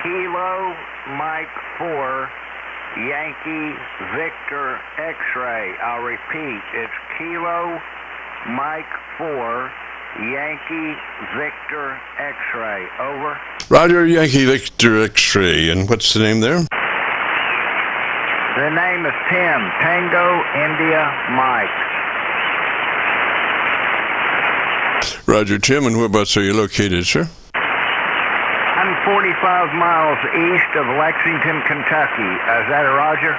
Kilo Mike 4 Yankee Victor X-ray. I'll repeat, it's Kilo Mike 4 Yankee Victor X-ray. Over. Roger, Yankee Victor X-ray. And what's the name there? The name is Tim, Tango India Mike. Roger, Tim, and whereabouts are you located, sir? I'm 45 miles east of Lexington, Kentucky. Is that a Roger?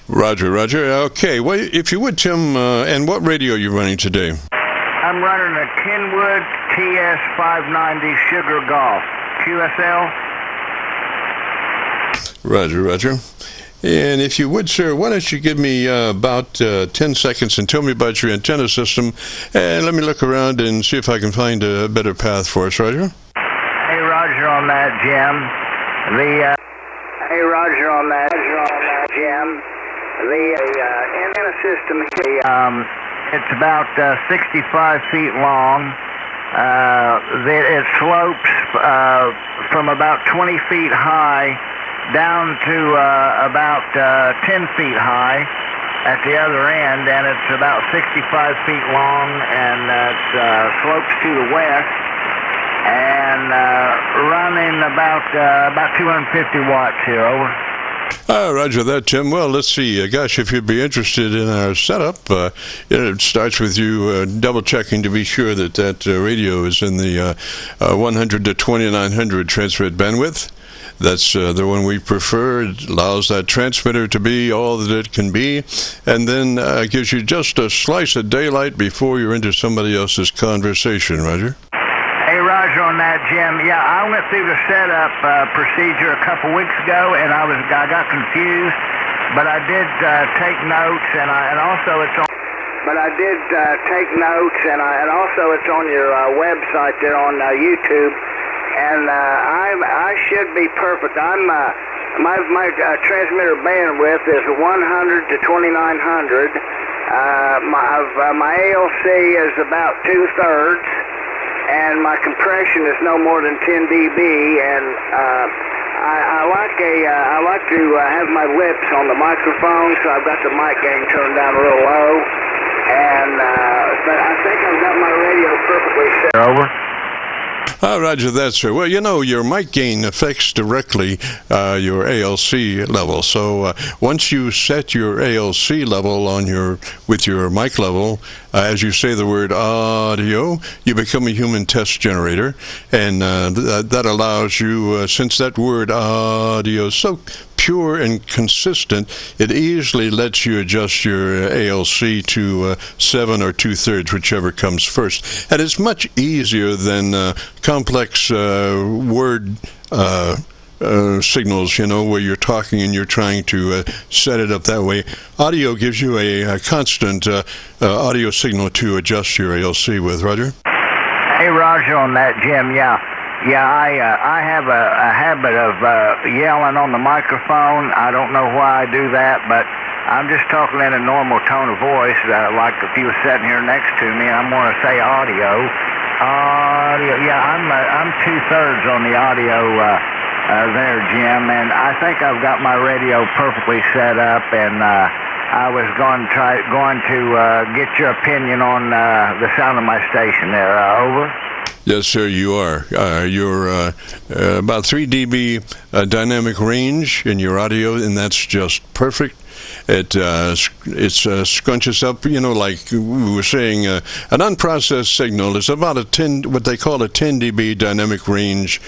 Roger, Roger. Okay, well, if you would, Tim, and what radio are you running today? I'm running a Kenwood TS-590 Sugar Golf. QSL? Roger, Roger. And if you would, sir, why don't you give me about 10 seconds and tell me about your antenna system, and let me look around and see if I can find a better path for us, Roger. Hey, Roger on that, Jim. Hey, Roger on that, Jim. The antenna system, it's about 65 feet long. It slopes from about 20 feet high down to about 10 feet high at the other end, and it's about 65 feet long, and it slopes to the west, and running about 250 watts here. Over. Roger that, Tim. Well, let's see. Gosh, if you'd be interested in our setup, it starts with you double-checking to be sure that that radio is in the 100 to 2900 transmit bandwidth. That's the one we prefer. It allows that transmitter to be all that it can be, and then gives you just a slice of daylight before you're into somebody else's conversation, Roger. Hey, Roger on that, Jim. Yeah, I went through the setup procedure a couple weeks ago, and I got confused, but I did take notes, and also it's on. But I did take notes, and also it's on your website there on YouTube, and I should be perfect. My transmitter bandwidth is 100 to 2900. My ALC is about 2/3. And my compression is no more than 10 dB, and I like to have my lips on the microphone, so I've got the mic gain turned down a little low, and but I think I've got my radio perfectly set. Over. Roger that, sir. Well, you know, your mic gain affects directly your ALC level. So once you set your ALC level on with your mic level, as you say the word audio, you become a human test generator, and that allows you, since that word audio is so pure and consistent, it easily lets you adjust your ALC to 7 or 2/3, whichever comes first. And it's much easier than complex word signals, you know, where you're talking and you're trying to set it up that way. Audio gives you a constant audio signal to adjust your ALC with. Roger? Hey, Roger on that, Jim. Yeah, I have a habit of yelling on the microphone. I don't know why I do that, but I'm just talking in a normal tone of voice, like if you were sitting here next to me, I'm going to say audio. Yeah, I'm 2/3 on the audio there, Jim, and I think I've got my radio perfectly set up, and I was going to get your opinion on the sound of my station there. Over. Yes, sir, you are. You're about 3 dB dynamic range in your audio, and that's just perfect. It scrunches up, you know, like we were saying, an unprocessed signal is about what they call a 10 dB dynamic range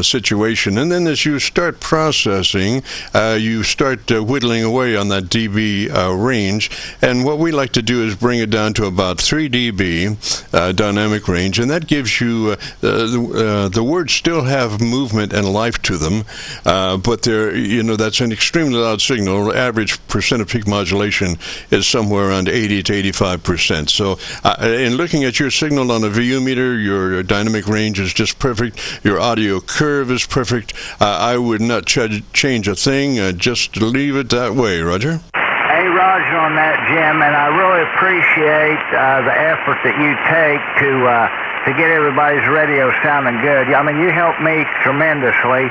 situation. And then as you start processing, you start whittling away on that dB range. And what we like to do is bring it down to about 3 dB dynamic range, and that gives you the words still have movement and life to them, but they're, you know, that's an extremely loud signal. Average percent of peak modulation is somewhere around 80 to 85%. So in looking at your signal on a VU meter, your dynamic range is just perfect. Your audio curve is perfect. I would not change a thing. Just leave it that way. Roger? Hey, Roger on that, Jim, and I really appreciate the effort that you take to get everybody's radio sounding good. I mean, you help me tremendously.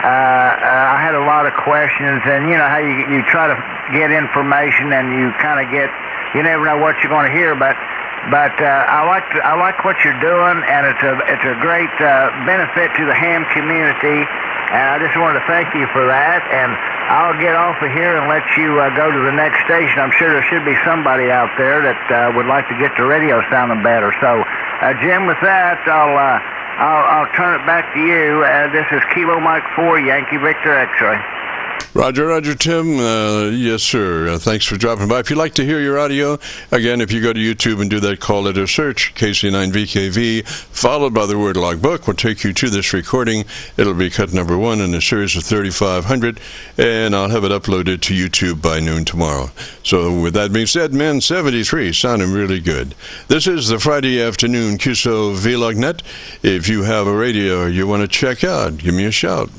I had a lot of questions, and you know how you try to get information, and you kind of you never know what you're going to hear, but I like what you're doing, and it's a great benefit to the ham community, and I just wanted to thank you for that. And I'll get off of here and let you go to the next station. I'm sure there should be somebody out there that would like to get the radio sounding better. So, Jim, with that, I'll turn it back to you. This is Kilo Mike 4, Yankee Victor X-Ray. Roger, Tim. Yes, sir. Thanks for dropping by. If you'd like to hear your audio, again, if you go to YouTube and do that call letter search, KC9VKV, followed by the word logbook, will take you to this recording. It'll be cut number 1 in a series of 3,500, and I'll have it uploaded to YouTube by noon tomorrow. So with that being said, man, 73, sounding really good. This is the Friday afternoon Qso-Vlog net. If you have a radio you want to check out, give me a shout.